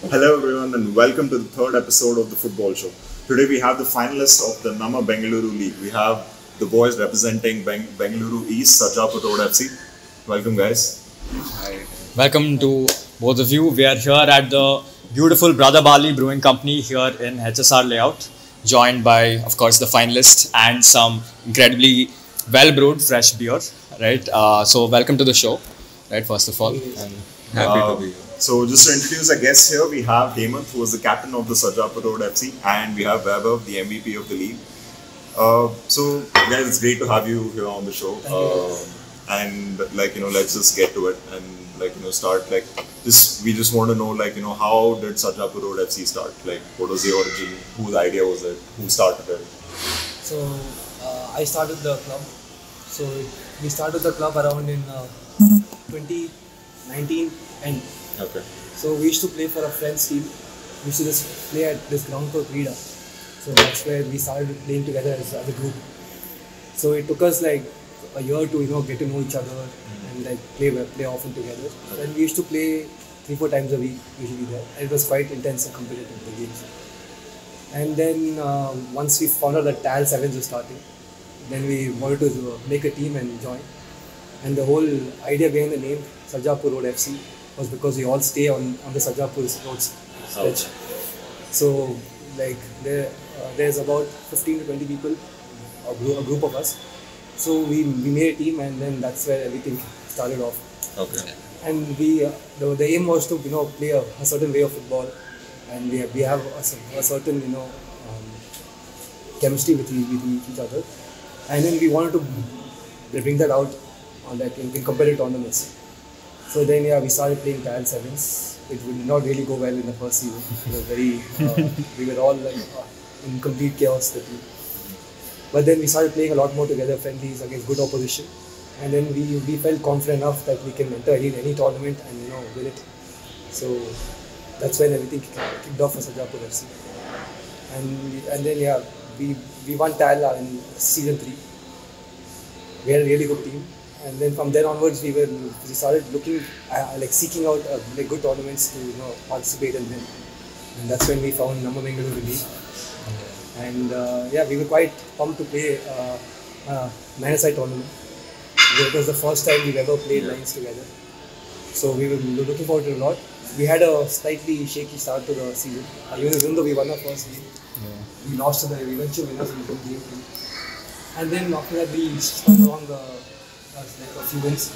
Hello everyone and welcome to the third episode of the football show. Today we have the finalists of the Nama Bengaluru League. We have the boys representing Bengaluru East, Sarjapur Road FC. Welcome guys. Hi. Welcome to both of you. We are here at the beautiful Brother Bali Brewing Company here in HSR layout, joined by, of course, the finalists and some incredibly well-brewed fresh beer. Right. So welcome to the show. Right. First of all, and happy to be here. So just to introduce our guests here, we have Hemanth, who is the captain of the Sarjapur Road FC, and we have Vaibhav, the MVP of the league. So guys, it's great to have you here on the show. And let's just get to it and start we just want to know how did Sarjapur Road FC start? What was the origin? Whose idea was it? Who started it? So I started the club. So we started the club around in 2019 and okay. So we used to play for a friend's team. We used to just play at this ground called Krida. So that's where we started playing together as a group. So it took us like a year to get to know each other and play often together. Okay. And we used to play 3-4 times a week usually there. And it was quite intense and competitive, the games. And then once we found out that TAL 7s were starting, then we wanted to make a team and join. And the whole idea behind the name Sarjapur Road FC was because we all stay on the Sarjapur Road stretch. So there's about 15 to 20 people, a group of us. So we made a team, and then that's where everything started off. Okay. And the aim was to play a certain way of football, and we have a certain chemistry with each other, and then we wanted to bring that out on in competitive tournaments. So then we started playing TAL 7s. It did not really go well in the first season. It was very we were all in complete chaos. But then we started playing a lot more together, friendlies against good opposition, and then we felt confident enough that we can enter any tournament and win it. So that's when everything kicked off for Sarjapur FC. And then we won TAL in season 3. We had a really good team. And then from then onwards, we started looking, seeking out good tournaments to participate in them. And that's when we found Nama Bengaluru League. And we were quite pumped to play a nine-a-side tournament. It was the first time we've ever played nines together. So we were looking forward to it a lot. We had a slightly shaky start to the season. Even though we won our first game, we lost to the eventual winners in game 2. And then after that, we strung along a few wins,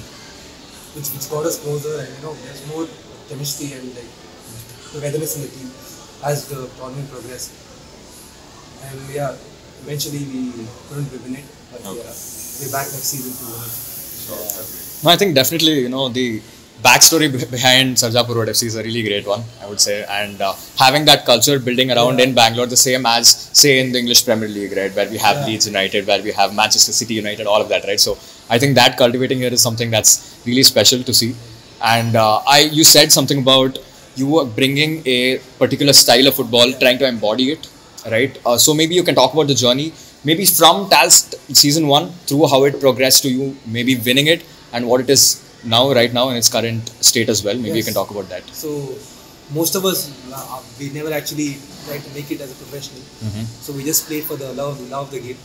which got us closer, and there's more chemistry and togetherness in the team as the tournament progressed. And eventually we couldn't win it, but we're back next season to win it. No, I think definitely the backstory behind Sarjapur Road FC is a really great one, I would say, and having that culture building around in Bangalore, the same as say in the English Premier League, right, where we have Leeds United, where we have Manchester City United, all of that, right. So I think that cultivating here is something that's really special to see. And you said something about you were bringing a particular style of football, trying to embody it, right. So maybe you can talk about the journey, maybe from TAL's season 1 through how it progressed to you maybe winning it and what it is right now in its current state as well. Maybe you can talk about that. So most of us, we never actually tried to make it as a professional. So we just played for the love of the game.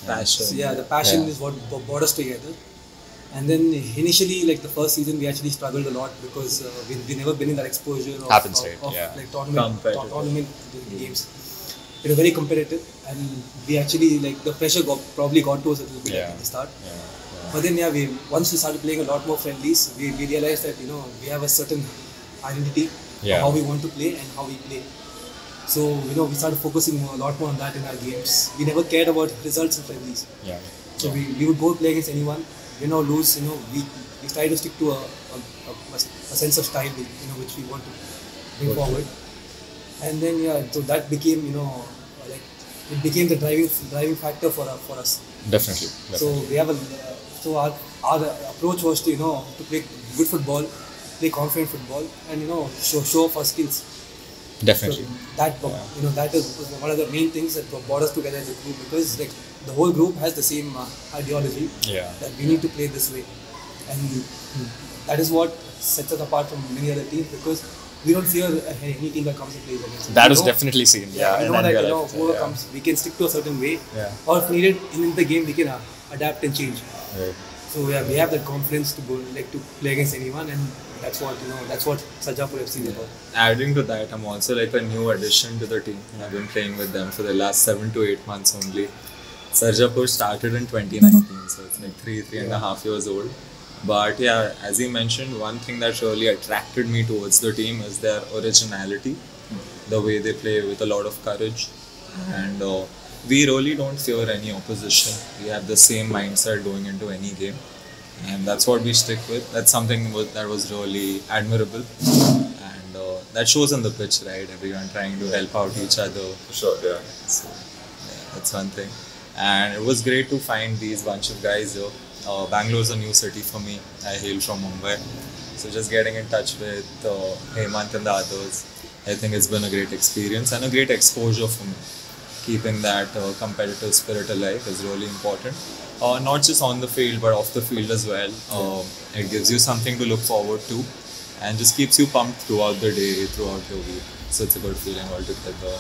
Passion. So the passion is what brought us together. And then initially, the first season, we actually struggled a lot because we never been in that exposure of tournament games. It was very competitive, and we actually the pressure probably got to us a little bit at the start. But then once we started playing a lot more friendlies, we realized that we have a certain identity of how we want to play and how we play. So we started focusing a lot more on that in our games. We never cared about results in friendlies. So we would go play against anyone, win or lose. We try to stick to a sense of style, which we want to bring forward. And then so that became it became the driving factor for us. Definitely. So we have so our approach was to play good football, play confident football, and show off our skills. Definitely. So that is one of the main things that brought us together as a group, because the whole group has the same ideology that we need to play this way, and that is what sets us apart from many other teams, because we don't fear any team that comes and plays against us. That We was know- definitely seen. Yeah, we in know that NBL, whoever yeah. comes, we can stick to a certain way, Yeah. or if needed in the game, we can adapt and change. Right. So yeah, we have that confidence to go to play against anyone, and that's what Sarjapur FC is about. Adding to that, I'm also like a new addition to the team. I've been playing with them for the last 7 to 8 months only. Sarjapur started in 2019, so it's like three and a half years old. But yeah, as you mentioned, one thing that really attracted me towards the team is their originality, the way they play with a lot of courage, and we really don't fear any opposition. We have the same mindset going into any game, and that's what we stick with. That's something that was really admirable, and that shows on the pitch, right? Everyone trying to help out each other. Sure, yeah. So, yeah, that's one thing. And it was great to find these bunch of guys here. Bangalore is a new city for me. I hail from Mumbai. So just getting in touch with Hemanth and the others, I think it's been a great experience and a great exposure for me. Keeping that competitive spirit alive is really important. Not just on the field, but off the field as well. It gives you something to look forward to and just keeps you pumped throughout the day, throughout your week. So it's a good feeling altogether.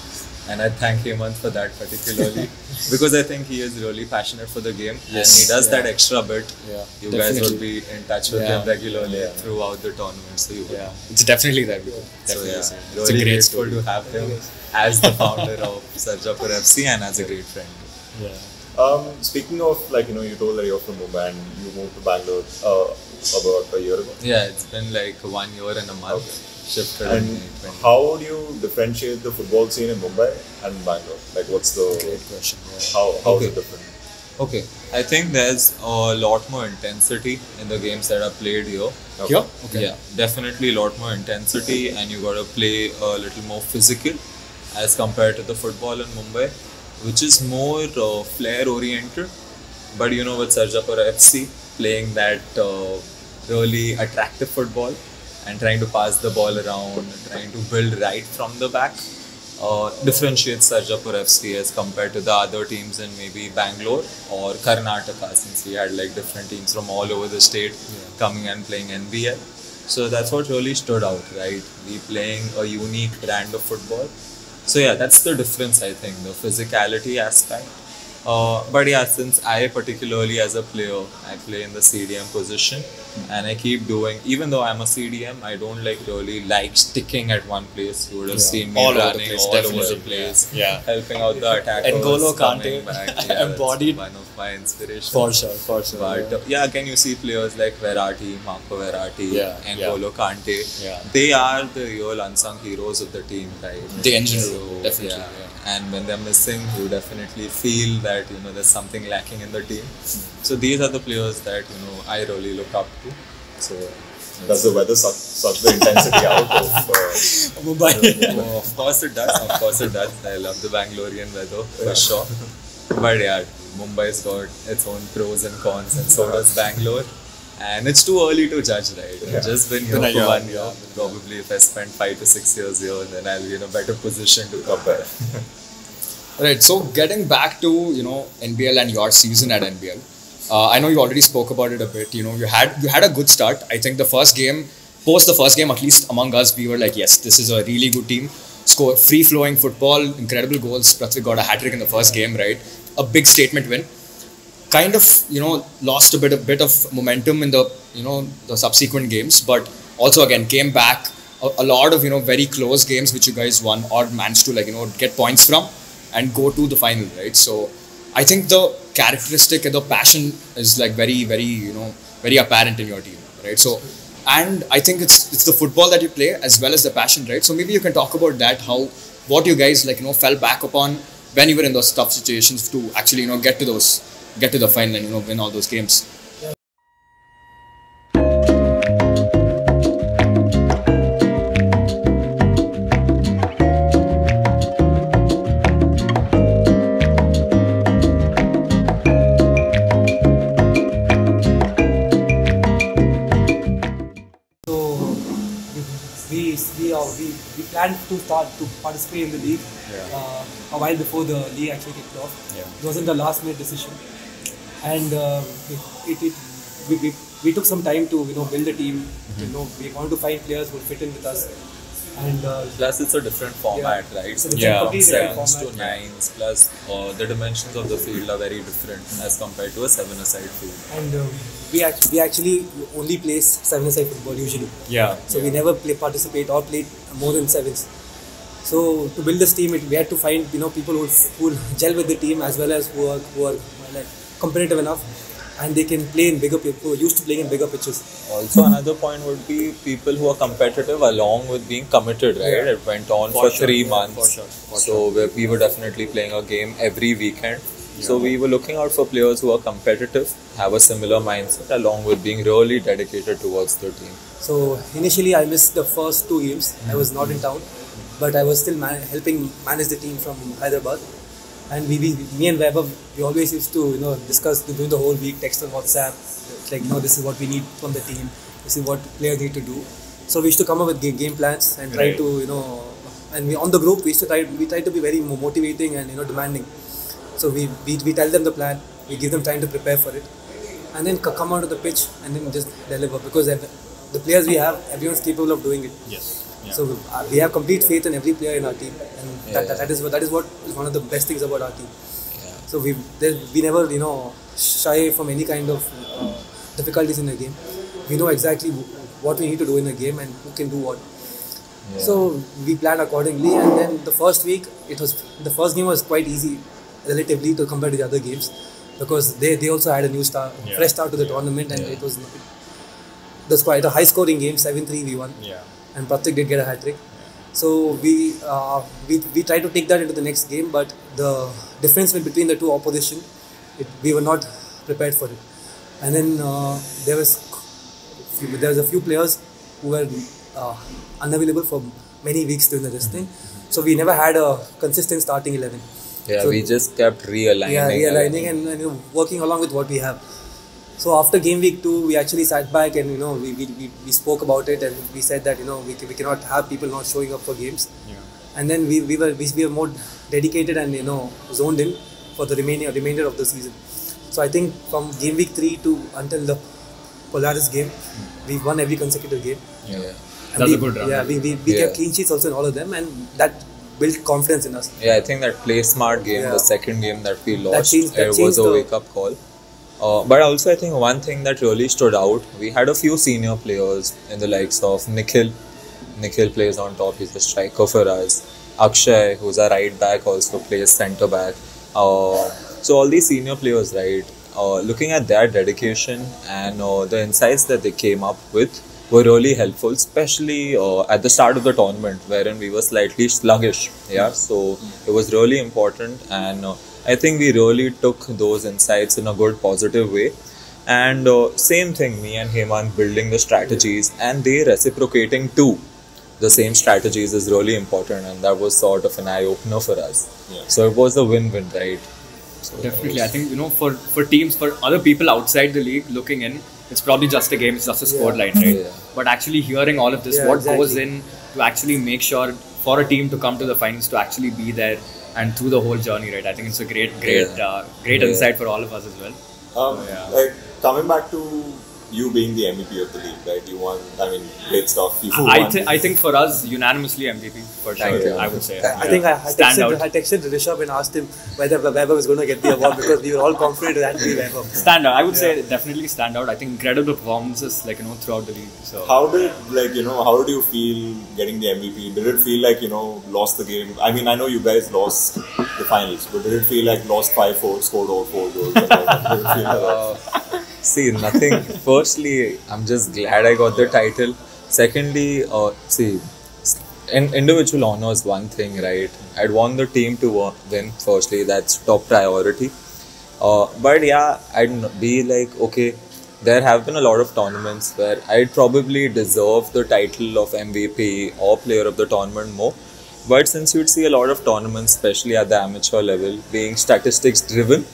And I thank Hemant for that particularly because I think he is really passionate for the game and he does that extra bit. Yeah, You guys definitely. will be in touch with him regularly throughout the tournament. So you will. Yeah, it's definitely there. So Definitely. yeah, It's a really great grateful story. to have him as the founder of Sarjapur FC and as a great friend. Speaking of, like, you told that you're from Mumbai and you moved to Bangalore about a year ago. Yeah, it's been like 1 year and a month. Shifted And in 2020. how would you differentiate the football scene in Mumbai and Bangalore? Like, what's the Great question. Yeah. how Okay. is it different? Okay, I think there's a lot more intensity in the games that are played here. Here? Okay. Yeah, definitely a lot more intensity, and you got to play a little more physical as compared to the football in Mumbai, which is more flair oriented. But with Sarjapur FC playing that really attractive football and trying to pass the ball around, trying to build right from the back, differentiates Sarjapur FC as compared to the other teams in maybe Bangalore or Karnataka, since we had like different teams from all over the state coming and playing NBL. So that's what really stood out, right? We playing a unique brand of football. So yeah, that's the difference, I think, the physicality aspect. But yeah, since I particularly as a player, I play in the CDM position and I keep doing, even though I'm a CDM, I don't really like sticking at one place. You would have seen me All over the running place, all over definitely. the place, Yeah. helping out the attackers. N'Golo coming Kante, back. Yeah, embodied. that's one of my inspirations. For sure. But yeah, again, you see players like Verratti, Marco Verratti, Yeah, N'Golo Kante. Yeah. They are the real unsung heroes of the team, right? The engine So, room, definitely. yeah. Yeah. And when they're missing, you definitely feel that there's something lacking in the team. So these are the players that I really look up to. So Does the weather suck the intensity out of Mumbai. of course it does. Of course it does. I love the Bangalorean weather for sure. But yeah, Mumbai's got its own pros and cons, and so does Bangalore. And it's too early to judge, right? I've just been here for 1 year. Probably if I spend 5 to 6 years here, then I'll be in a better position to compare. Right. So getting back to NBL and your season at NBL, I know you already spoke about it a bit. You had a good start. I think post the first game, at least among us, we were like, yes, this is a really good team. Score free flowing football, incredible goals. Prathvik got a hat trick in the first game, right? A big statement win. Kind of lost a bit of momentum in the the subsequent games, but also again came back a lot of very close games which you guys won or managed to get points from and go to the final, right? So I think the characteristic and the passion is like very very apparent in your team, right? So and I think it's the football that you play as well as the passion, right? So maybe you can talk about that, what you guys fell back upon when you were in those tough situations to actually get to the final and win all those games. We planned to start to participate in the league a while before the league actually kicked off. Yeah. It wasn't a last minute decision, and we took some time to build the team. We wanted to find players who would fit in with us, And Plus, it's a different format, right? It's a different, Yeah. completely different Sevens to format. nines, plus the dimensions of the field are very different as compared to a seven-a-side field. And we actually only play 7-a-side football usually. Yeah. So we never participate or play more than sevens. So to build this team, we had to find people who gel with the team as well as who are like competitive enough, and they can play in bigger who are used to playing in bigger pitches. Also, another point would be people who are competitive along with being committed, right? Yeah. It went on for 3 months. For sure. So we were definitely playing a game every weekend. So we were looking out for players who are competitive, have a similar mindset, along with being really dedicated towards the team. So initially I missed the first 2 games. I was not in town, but I was still helping manage the team from Hyderabad. And me and Vaibhav, we always used to discuss during the whole week, text on WhatsApp, like this is what we need from the team, this is what players need to do. So we used to come up with game plans and try to and we on the group we try to be very motivating and demanding. So we tell them the plan, we give them time to prepare for it, and then come onto the pitch and then just deliver, because the players we have, everyone's capable of doing it. Yes. Yeah. So we have complete faith in every player in our team, and that is what is one of the best things about our team. Yeah. So we never shy from any kind of difficulties in the game. We know exactly what we need to do in the game and who can do what. Yeah. So we planned accordingly, and then the first game was quite easy relatively to compare to the other games, because they also had a new fresh start to the tournament, and it was quite a high scoring game. 7-3 we won. Yeah. And Pratik did get a hat trick. So we tried to take that into the next game, but the difference between the two opposition, we were not prepared for it. And then there was a few players who were unavailable for many weeks during this thing. So we never had a consistent starting 11. Yeah, So we just kept realigning. And working along with what we have. So after game week 2, we actually sat back and we spoke about it, and we said that we cannot have people not showing up for games. Yeah. And then we were more dedicated and zoned in for the remainder of the season. So I think from game week 3 to until the Polaris game, we won every consecutive game. Yeah. And That's a good run. Yeah, we kept clean sheets also in all of them, and that built confidence in us. Yeah, I think that play smart game, the second game that we lost, that was a the wake-up call. But also I think one thing that really stood out, we had a few senior players in the likes of Nikhil. Nikhil plays on top, he's a striker for us. Akshay, who's a right back, also plays centre back. So all these senior players, right, looking at their dedication and the insights that they came up with were really helpful, especially at the start of the tournament, wherein we were slightly sluggish. Yeah, so it was really important, and I think we really took those insights in a good, positive way. And same thing, me and Hemant building the strategies and they reciprocating too. The same strategies is really important, and that was sort of an eye-opener for us. Yeah. So it was a win-win, right? So Definitely. I think, for teams, for other people outside the league looking in, it's probably just a game, it's just a score line, right? Yeah. But actually hearing all of this, what goes in to actually make sure for a team to come to the finals, to actually be there and through the whole journey, right? I think it's a great insight for all of us as well. Like coming back to you being the MVP of the league, right? You won. I mean, great stuff. You I think for us, unanimously MVP for sure. Thank you. I would say. I think I texted Rishabh and asked him whether Vaibhav was going to get the award, because we were all confident that it would be Vaibhav. Stand out. I would say definitely stand out. I think incredible performances throughout the league. So How did how did you feel getting the MVP? Did it feel like lost the game? I mean, I know you guys lost the finals, but did it feel like lost 5-4, scored all 4 goals? Did it feel like that? See, nothing. Firstly, I'm just glad I got the title. Secondly, individual honor is one thing, right? I'd want the team to win. Firstly, that's top priority. But yeah, I'd be like, okay, there have been a lot of tournaments where I'd probably deserve the title of MVP or player of the tournament more. But since you'd see a lot of tournaments, especially at the amateur level, being statistics driven,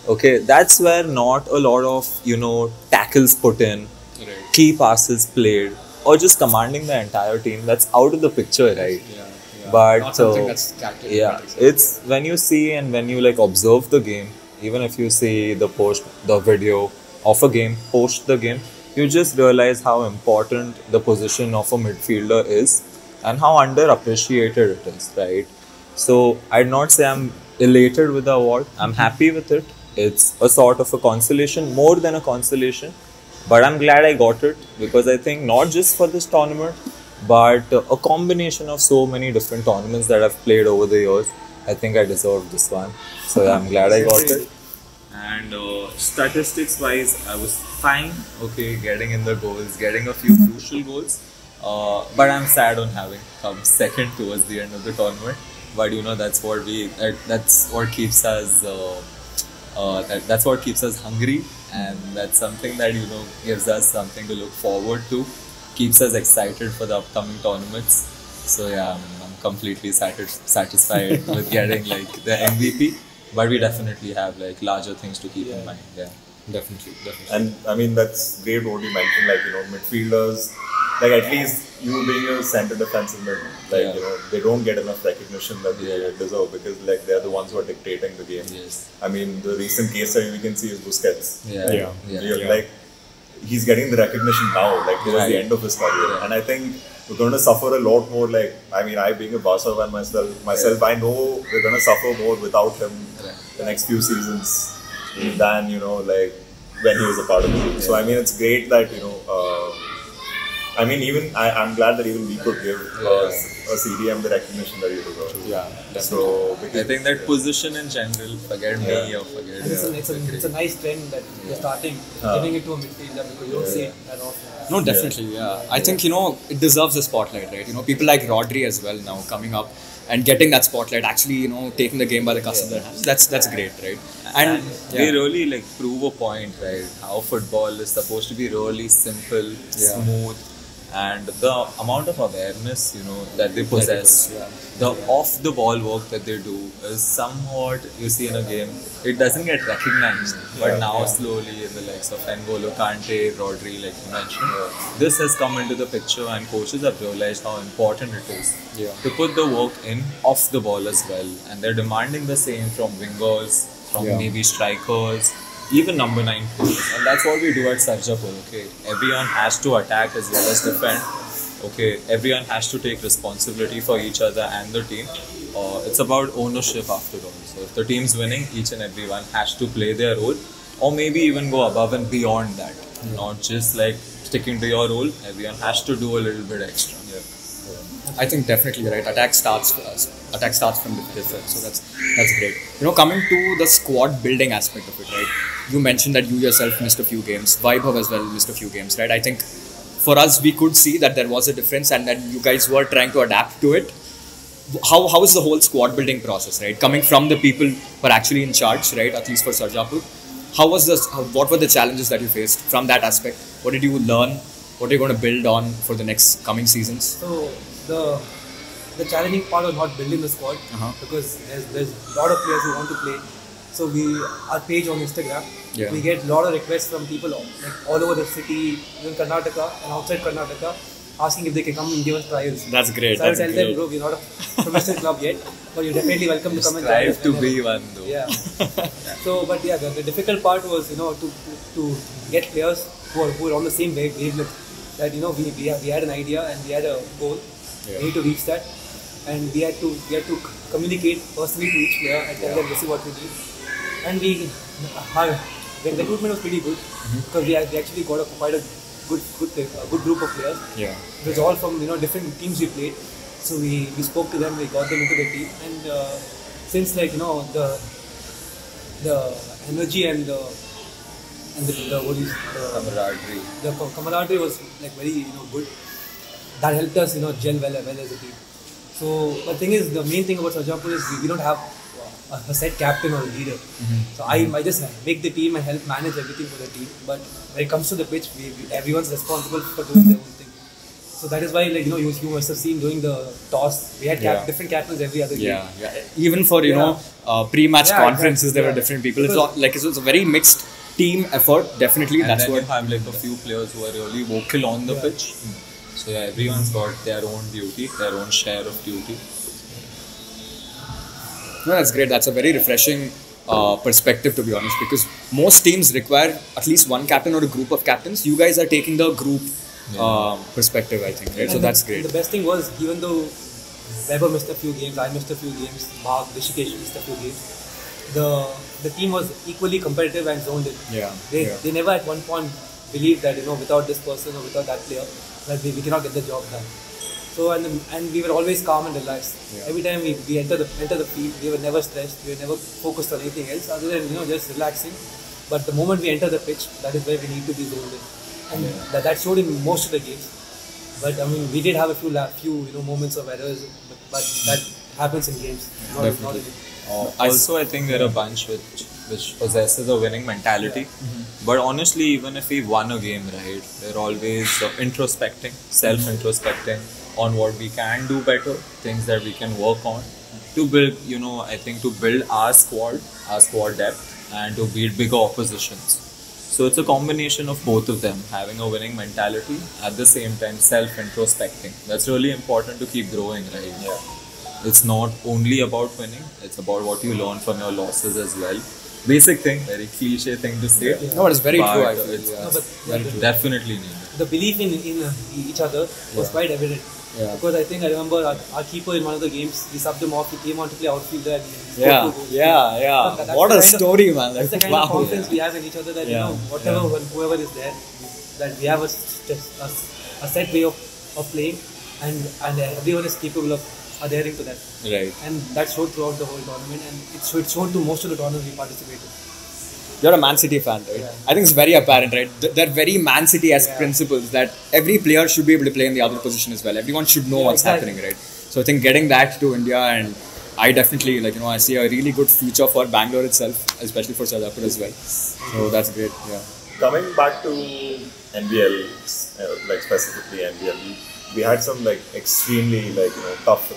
okay, that's where not a lot of tackles put in, key passes played, or just commanding the entire team. That's out of the picture, right? But not something that's calculated. yeah, it's when you see and when you observe the game, even if you see the video of a game, post the game, you just realize how important the position of a midfielder is and how underappreciated it is, right? So I'd not say I'm elated with the award. I'm happy with it. It's a sort of a consolation, more than a consolation. But I'm glad I got it because I think not just for this tournament, but a combination of so many different tournaments that I've played over the years, I think I deserve this one. So yeah, I'm glad I got it. And statistics wise, I was fine, okay, getting in the goals, getting a few crucial goals. But I'm sad on having come second towards the end of the tournament. But that's what that's what keeps us that's what keeps us hungry, and that's something that gives us something to look forward to, keeps us excited for the upcoming tournaments. So yeah, I'm completely satisfied with getting like the MVP. But we definitely have like larger things to keep in mind. Yeah, definitely. And I mean, that's great what you mentioned, like, midfielders, like at least you being a center defensive mid, like, they don't get enough recognition that they deserve because like they're the ones who are dictating the game. Yes. I mean, the recent case study we can see is Busquets. Yeah. Like, he's getting the recognition now, like towards the end of his career. And I think we're going to suffer a lot more. Like, I mean, I being a Barca fan myself, I know we're going to suffer more without him the next few seasons than, like when he was a part of the team. So, I mean, it's great that, I mean, even I'm glad that even we could give a CDM the recognition that he deserves. Yeah, definitely. So, I think that position in general, forget me or forget. It's a nice trend that you're starting giving it to a midfielder because you don't see it that often. No, definitely, I think, it deserves a spotlight, right? People like Rodri as well now coming up and getting that spotlight, actually, taking the game by the cuff of their hands. That's great, right? And they really like prove a point, right? How football is supposed to be really simple, smooth, and the amount of awareness, that they possess, the off-the-ball work that they do is somewhat, you see in a game, it doesn't get recognized. But now slowly in the likes of N'Golo Kante, Rodri, like you mentioned, this has come into the picture and coaches have realized how important it is to put the work in off the ball as well. And they're demanding the same from wingers, from maybe strikers, even number 9 players. And that's what we do at Sarjapur, okay? Everyone has to attack as well as defend. Okay, everyone has to take responsibility for each other and the team. It's about ownership after all. So if the team's winning, each and everyone has to play their role, or maybe even go above and beyond that. Not just like sticking to your role. Everyone has to do a little bit extra. I think definitely right. Attack starts from the defense, so that's great. Coming to the squad building aspect of it, right? You mentioned that you yourself missed a few games. Vaibhav as well missed a few games, right? I think for us, we could see that there was a difference, and that you guys were trying to adapt to it. How is the whole squad building process, right? Coming from the people who are actually in charge, right? At least for Sarjapur, what were the challenges that you faced from that aspect? What did you learn? What are you going to build on for the next coming seasons? So the challenging part was not building the squad because there's a lot of players who want to play. So our page on Instagram, we get a lot of requests from people like all over the city, even Karnataka and outside Karnataka, asking if they can come and give us trials. That's great. So I tell them, bro, we're not a professional club yet, but you're definitely welcome to come and try. Strive to be one though. Yeah. So, but yeah, the difficult part was to get players who are on the same wavelength. That we had an idea and we had a goal. We need to reach that, and we had to communicate personally to each player and tell them this is what we need. And the recruitment was pretty good because we actually got quite a good group of players. Yeah. It was all from different teams we played. So we spoke to them, we got them into the team, and since the energy and the camaraderie. The camaraderie was like very good. That helped us gel well as a team. So the thing is, the main thing about Sarjapur is we don't have a set captain or a leader. So I just make the team and help manage everything for the team. But when it comes to the pitch, everyone's responsible for doing their own thing. So that is why, like you must have seen during the toss, we had different captains every other game. Even for pre-match conferences, there were different people. It was a very mixed team effort. Definitely, and that's then what. You have like a few players who are really vocal on the pitch. So everyone's got their own duty, their own share of duty. No, that's great. That's a very refreshing perspective, to be honest, because most teams require at least one captain or a group of captains. You guys are taking the group perspective, I think. Right? So And that's great. The best thing was, even though Vaibhav missed a few games, I missed a few games, Mark, Rishikesh missed a few games, the team was equally competitive and zoned in. Yeah. They never at one point believed that without this person or without that player that we cannot get the job done. So and we were always calm and relaxed. Yeah. Every time we enter the field, we were never stressed. We were never focused on anything else other than just relaxing. But the moment we enter the pitch, that is where we need to be zoned in, and that showed in most of the games. But I mean, we did have a few moments of errors, but that happens in games. Not Also, I think they're a bunch which possesses a winning mentality. But honestly, even if we won a game, right, we're always introspecting, self-introspecting on what we can do better, things that we can work on to build, I think to build our squad depth and to beat bigger oppositions. So it's a combination of both of them, having a winning mentality, at the same time self-introspecting. That's really important to keep growing, right? Yeah. It's not only about winning, it's about what you learn from your losses as well. Basic thing, very cliche thing to say. Yeah. No, but it's very true, I But feel. it's Very true. definitely needed. The belief in each other was quite evident. Yeah. Because I remember our keeper in one of the games, we subbed him off, he came on to play outfielder and he scored 2 Yeah, goals. yeah. That's What the a kind of- story, man. That's the kind of confidence we have in each other that whatever whoever is there, that we have a set way of playing, and everyone is capable of adhering to that. Right. And that showed throughout the whole tournament, and it showed to most of the tournaments we participated. You're a Man City fan, right? Yeah. I think it's very apparent, right? They're very Man City as principles that every player should be able to play in the other position as well. Everyone should know what's exactly. happening, right? So I think getting that to India, and I definitely I see a really good future for Bangalore itself, especially for Sarjapur as well. So that's great. Yeah. Coming back to NBL, like specifically NBL, we had some extremely tough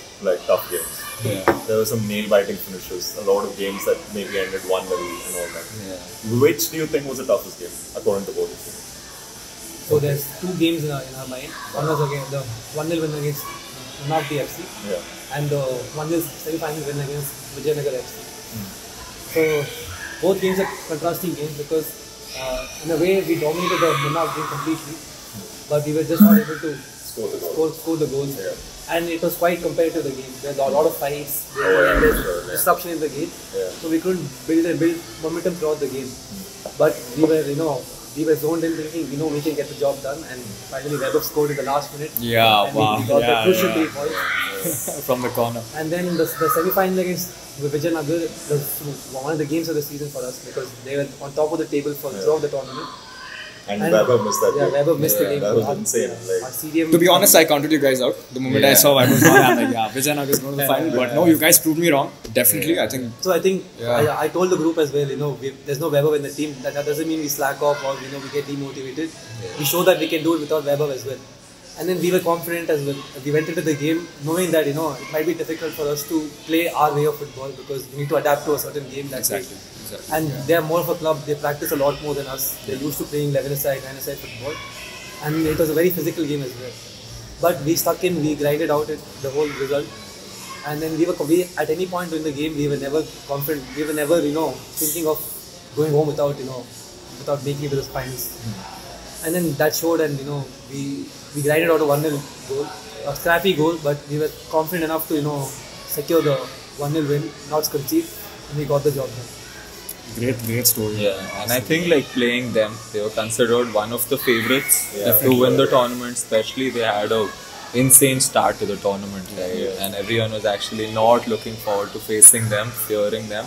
games. Yeah. There were some nail-biting finishes, a lot of games that maybe ended 1-0 and all that. Yeah. Which do you think was the toughest game, according to both of you? So there's 2 games in our mind. One was against the 1-0 win against Bengaluru FC, and the 1-0 semi-final win against Vijayanagar FC. So both games are contrasting games because in a way we dominated the Bengaluru game completely, but we were just not able to score the goals. Yeah. And it was quite compared to the game. There were a lot of fights, there was disruption in the game, so we couldn't build momentum throughout the game. But we were zoned in, thinking we can get the job done, and finally Vaibhav scored in the last minute. Yeah, and wow. we got the crucial 3 Yeah. points. From the corner. And then the semi-final against Vijayanagar was one of the games of the season for us because they were on top of the table throughout the tournament. And Vaibhav missed that game. Vaibhav missed the game. That was insane. Our CDM To be honest, I counted you guys out. The moment I saw Vaibhav's goal, I'm like, Vijayanagar is going to the final. But no, you guys proved me wrong. Definitely, I think. So I think I told the group as well, there's no Vaibhav in the team. That doesn't mean we slack off or we get demotivated. We show that we can do it without Vaibhav as well. And then we were confident as well. We went into the game knowing that it might be difficult for us to play our way of football because we need to adapt to a certain game. Exactly. And they are more of a club. They practice a lot more than us. They're used to playing 11-a-side, 9-a-side football, and it was a very physical game as well. But we stuck in. We grinded out the whole result, and then we at any point in the game we were never confident. We were never thinking of going home without making it to the finals. And then that showed, and we grinded out a 1-0 goal, a scrappy goal, but we were confident enough to secure the 1-0 win, not concede, and we got the job done. Great story. Yeah, and I think playing them, they were considered one of the favorites to win the tournament. Especially they had a insane start to the tournament, right? And everyone was actually not looking forward to facing them, fearing them.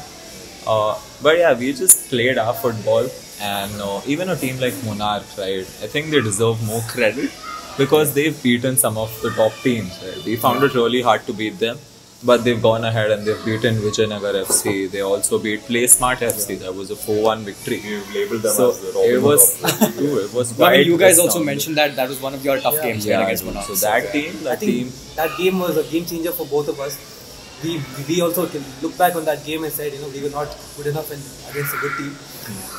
But yeah, we just played our football, and even a team like Monarch, right? I think they deserve more credit because they've beaten some of the top teams. Right? We found it really hard to beat them. But they've gone ahead and they've beaten Vijayanagar FC. They also beat Play Smart FC. That was a 4-1 victory. You labelled them So as the Robin it was Hood true. It was But quite you guys also astounding. mentioned that was one of your tough games against Monarch. So that team, I think that game was a game changer for both of us. We also can look back on that game and said, we were not good enough against a good team.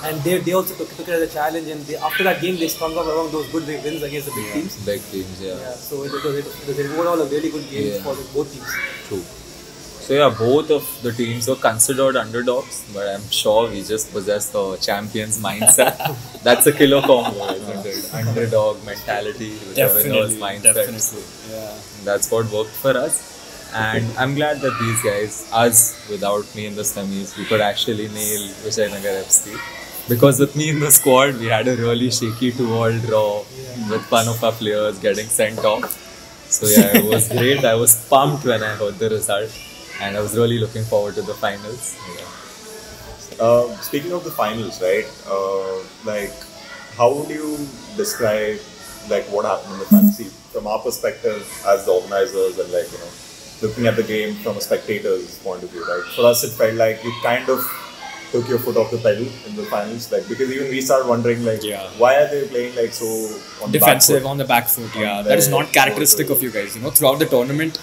And they also took it as a challenge, and after that game they sprung up among those good wins against the big teams. Big teams, So it was overall a really good game for both teams. True. So yeah, both of the teams were considered underdogs, but I'm sure we just possess the champions mindset. That's a killer combo, isn't it? Underdog mentality with a winner's mindset. Definitely. Yeah. That's what worked for us. And I'm glad that these guys, us without me in the semis, we could actually nail Vijayanagar FC. Because with me in the squad, we had a really shaky 2-all draw with one of our players getting sent off. So yeah, it was great. I was pumped when I heard the result. And I was really looking forward to the finals. Speaking of the finals, right? Like, how would you describe like what happened in the finals? See, from our perspective as the organizers and like looking at the game from a spectator's point of view, right? For us, it felt like you kind of took your foot off the pedal in the finals, like because even we started wondering like, why are they playing like so on defensive on the back foot? Yeah, that is not characteristic of you guys. Throughout the tournament,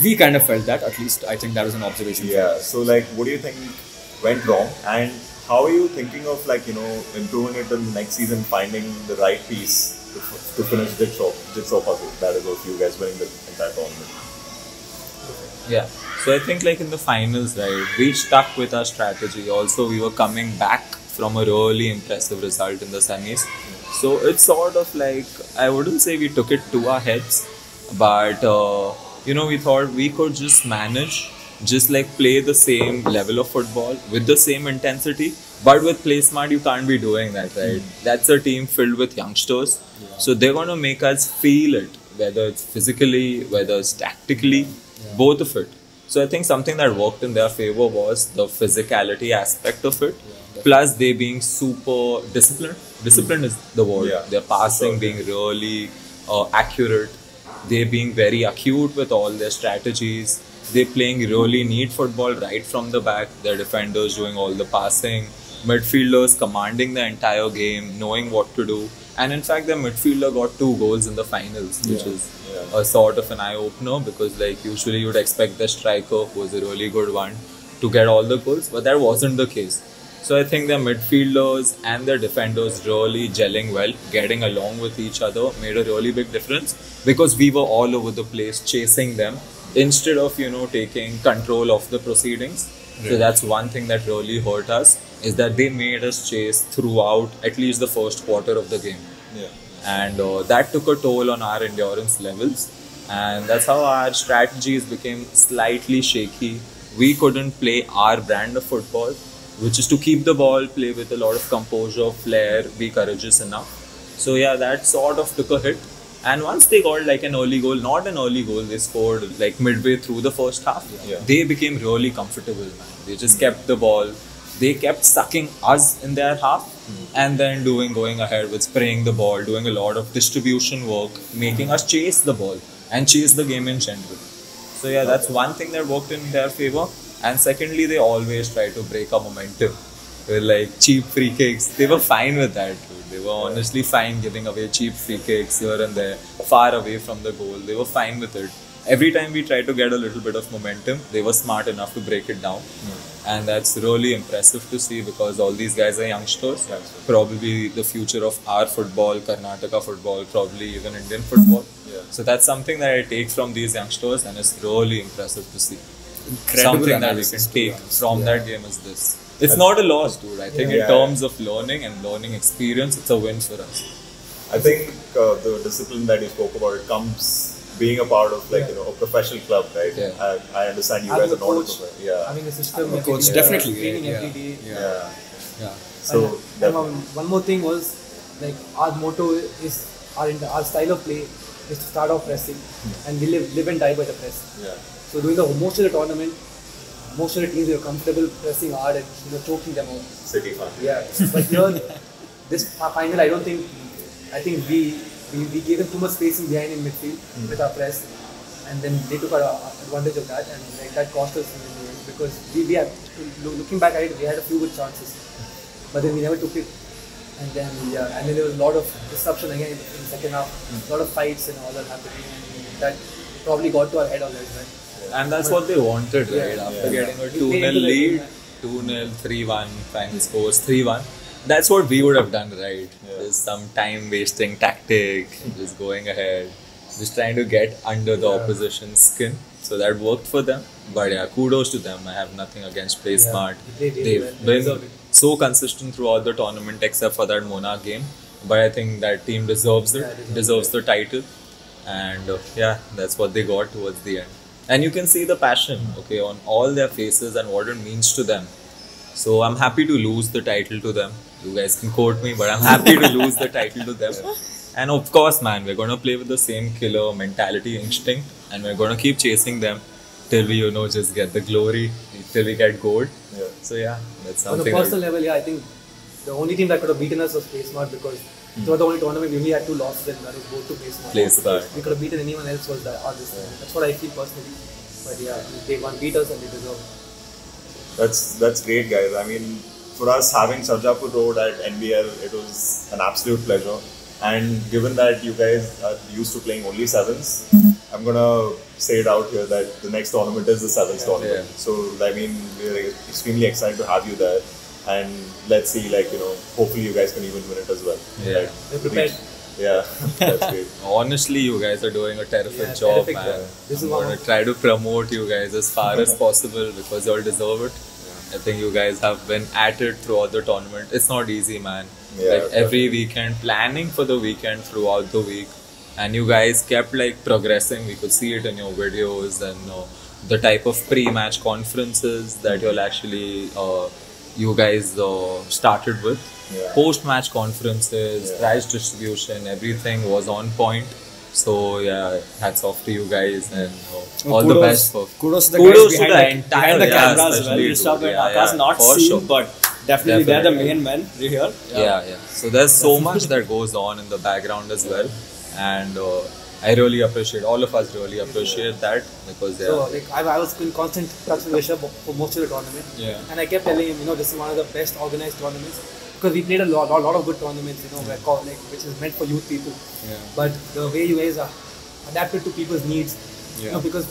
we kind of felt that. At least I think that was an observation. Yeah. So like, what do you think went wrong, and how are you thinking of like improving it in the next season, finding the right piece to finish jigsaw puzzle? That is of you guys winning the entire tournament. Yeah. So I think like in the finals, right, we stuck with our strategy. Also, we were coming back from a really impressive result in the semis. So it's sort of like, I wouldn't say we took it to our heads, but we thought we could just manage, just like play the same level of football with the same intensity. But with Play Smart, you can't be doing that, right? That's a team filled with youngsters. So they're going to make us feel it, whether it's physically, whether it's tactically, both of it. So I think something that worked in their favor was the physicality aspect of it, plus they being super disciplined. Disciplined is the word. Yeah. Their passing being really accurate. They being very acute with all their strategies. They playing really neat football right from the back. Their defenders doing all the passing. Midfielders commanding the entire game, knowing what to do. And in fact, the midfielder got 2 goals in the finals, which is a sort of an eye-opener, because like usually you'd expect the striker, who was a really good one, to get all the goals, but that wasn't the case. So I think their midfielders and their defenders really gelling well, getting along with each other, made a really big difference, because we were all over the place chasing them instead of taking control of the proceedings. So that's one thing that really hurt us, is that they made us chase throughout at least the first quarter of the game. And that took a toll on our endurance levels, and that's how our strategies became slightly shaky. We couldn't play our brand of football, which is to keep the ball, play with a lot of composure, flair, be courageous enough. So yeah, that sort of took a hit. And once they got like an early goal, not an early goal, they scored like midway through the first half. They became really comfortable, man. They just kept the ball. They kept sucking us in their half, and then going ahead with spraying the ball, doing a lot of distribution work, making us chase the ball and chase the game in general. So yeah, that's one thing that worked in their favor. And secondly, they always try to break our momentum with like cheap free kicks. They were fine with that, dude. They were honestly fine giving away cheap free kicks here and there, far away from the goal. They were fine with it. Every time we tried to get a little bit of momentum, they were smart enough to break it down. And that's really impressive to see, because all these guys are youngsters. Probably the future of our football, Karnataka football, probably even Indian football. So that's something that I take from these youngsters, and it's really impressive to see. Something that we can take from that game is this. It's not a loss, dude. I think in terms of learning and learning experience, it's a win for us. I think the discipline that you spoke about, it comes being a part of like a professional club, right? I understand you guys are not a professional. Having a system, a coach, definitely training every day. So one more thing was, like, our motto is our style of play is to start off pressing, and we live and die by the press. So during most of the tournament, most of the teams were comfortable pressing hard and choking them out. City fun. But here, this final, I think we gave them too much spacing behind in midfield with our press, and then they took advantage of that, and like, that cost us in the end, because we had, looking back at it, we had a few good chances, but then we never took it, and then there was a lot of disruption again in the second half, a lot of fights and all that happening, and that probably got to our head already, right? And that's what they wanted, right? After getting a 2-0 lead, 2-0, 3-1, final scores 3-1. That's what we would have done, right? There's some time-wasting tactic, just going ahead, just trying to get under the opposition's skin. So that worked for them. But yeah, kudos to them. I have nothing against Play Smart. They played really They've well. They been deserved it. so consistent throughout the tournament except for that Monarch game. But I think that team deserves it, deserves the title. And yeah, that's what they got towards the end. And you can see the passion, okay, on all their faces and what it means to them. So I'm happy to lose the title to them. You guys can quote me, but I'm happy to lose the title to them. And of course, man, we're going to play with the same killer mentality, instinct, and we're going to keep chasing them till we, just get the glory, till we get gold. Yeah. So yeah, that's On a something. personal level, yeah, I think the only team that could have beaten us was Play Smart because throughout the only tournament we only had 2 losses and that was both to Play Smart. Play Smart. We could have beaten anyone else was the others. That's what I feel personally. But yeah, they beat us and they deserve it. That's great, guys. I mean, for us having Sarjapur Road at NBL, it was an absolute pleasure. And given that you guys are used to playing only 7s, I'm gonna say it out here that the next tournament is the 7th tournament. Yeah. So I mean, we're extremely excited to have you there. And let's see, hopefully you guys can even win it as well. Yeah. We're prepared. Yeah, that's great. Honestly, you guys are doing a terrific Yeah, job, terrific man. job. This I'm is one going of- to try to promote you guys as far as possible because you all deserve it. I think you guys have been at it throughout the tournament. It's not easy, man. Yeah, like every weekend, planning for the weekend throughout the week, and you guys kept progressing. We could see it in your videos and the type of pre-match conferences that you'll actually you guys started with. Yeah. Post-match conferences, prize distribution, everything was on point. So yeah, hats off to you guys and all the best for Kudos to the Kudos guys to behind, the behind the entire- yeah, camera as well. especially Rishabh to- and yeah, Akash yeah, not for seen, sure. but definitely they're the Definitely. main men here. Yeah. So there's so much that goes on in the background as well, and I really appreciate. All of us really appreciate that because So I was in constant touch with Rishabh for most of the tournament. Yeah. And I kept telling him, this is one of the best organized tournaments because we played a lot of good tournaments, which is meant for youth people. Yeah. But the way you guys are adapted to people's needs, Yeah. because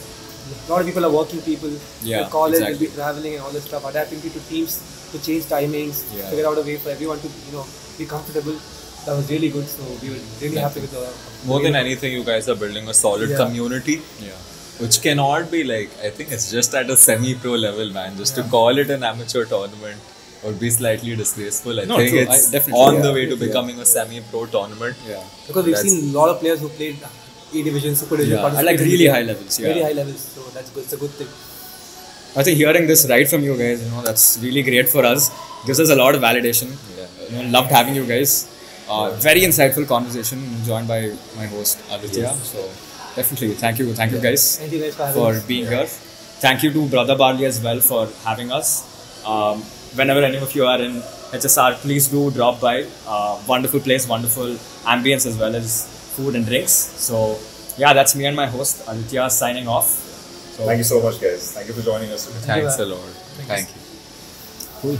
a lot of people are working people, Yeah, the college exactly. will be traveling and all this stuff, adapting to teams to change timings, Yeah. figure out a way for everyone to be comfortable. That was really good. So we were really happy with the more than anything, you guys are building a solid Yeah. community. Yeah. Which cannot be I think it's just at a semi-pro level, man. Just to call it an amateur tournament would be slightly disgraceful. I No, think true. it's Definitely, on the yeah. way to becoming a semi-pro tournament. Yeah. because we've That's- seen a lot of players who played E division, super division, Yeah, at participate in really the- high levels. Yeah. very high levels. So that's good. It's a good thing. I think hearing this right from you guys, that's really great for us. Gives us a lot of validation. Loved having you guys. Very insightful conversation joined by my host Aditya. So definitely, thank you guys Thank you guys for having us. being here. Thank you to Brother Barley as well for having us. Whenever any of you are in HSR, please do drop by. Wonderful place, wonderful ambience as well as food and drinks. So yeah, that's me and my host Aditya signing off. So, Thank you so much, guys. Thank you for joining us today. Thanks a lot. Thank you. Cool.